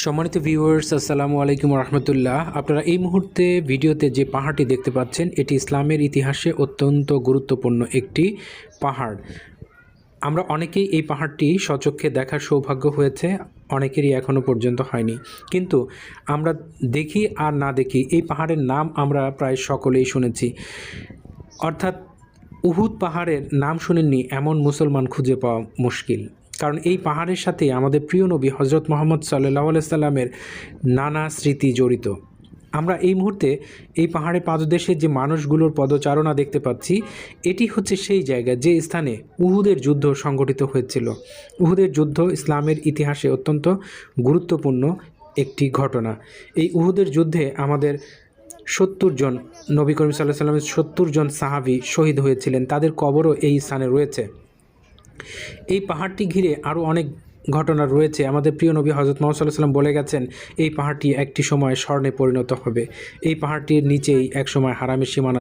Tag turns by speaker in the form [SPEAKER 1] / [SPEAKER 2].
[SPEAKER 1] সম্মানিত ভিউয়ার্স, আসসালামু আলাইকুম রহমতুল্লাহ। আপনারা এই মুহূর্তে ভিডিওতে যে পাহাড়টি দেখতে পাচ্ছেন, এটি ইসলামের ইতিহাসে অত্যন্ত গুরুত্বপূর্ণ একটি পাহাড়। আমরা অনেকেই এই পাহাড়টি স্বচক্ষে দেখার সৌভাগ্য হয়েছে, অনেকেরই এখনও পর্যন্ত হয়নি। কিন্তু আমরা দেখি আর না দেখি, এই পাহাড়ের নাম আমরা প্রায় সকলেই শুনেছি। অর্থাৎ উহুদ পাহাড়ের নাম শুনেননি এমন মুসলমান খুঁজে পাওয়া মুশকিল। কারণ এই পাহাড়ের সাথে আমাদের প্রিয় নবী হজরত মুহাম্মদ সাল্লাল্লাহু আলাইহি সাল্লামের নানা স্মৃতি জড়িত। আমরা এই মুহূর্তে এই পাহাড়ের পাদদেশে যে মানুষগুলোর পদচারণা দেখতে পাচ্ছি, এটি হচ্ছে সেই জায়গা যে স্থানে উহুদের যুদ্ধ সংঘটিত হয়েছিল। উহুদের যুদ্ধ ইসলামের ইতিহাসে অত্যন্ত গুরুত্বপূর্ণ একটি ঘটনা। এই উহুদের যুদ্ধে আমাদের ৭০ জন নবী করিম সাল্লাল্লাহু আলাইহি সাল্লামের ৭০ জন সাহাবী শহীদ হয়েছিলেন, তাদের কবরও এই স্থানে রয়েছে। এই পাহাড়টি ঘিরে আরও অনেক ঘটনা রয়েছে। আমাদের প্রিয় নবী হজরত মুহাম্মদ সাল্লাল্লাহু আলাইহি ওয়াসাল্লাম বলে গেছেন, এই পাহাড়টি একটি সময় স্বর্ণে পরিণত হবে। এই পাহাড়টির নিচেই একসময় হারামের সীমানা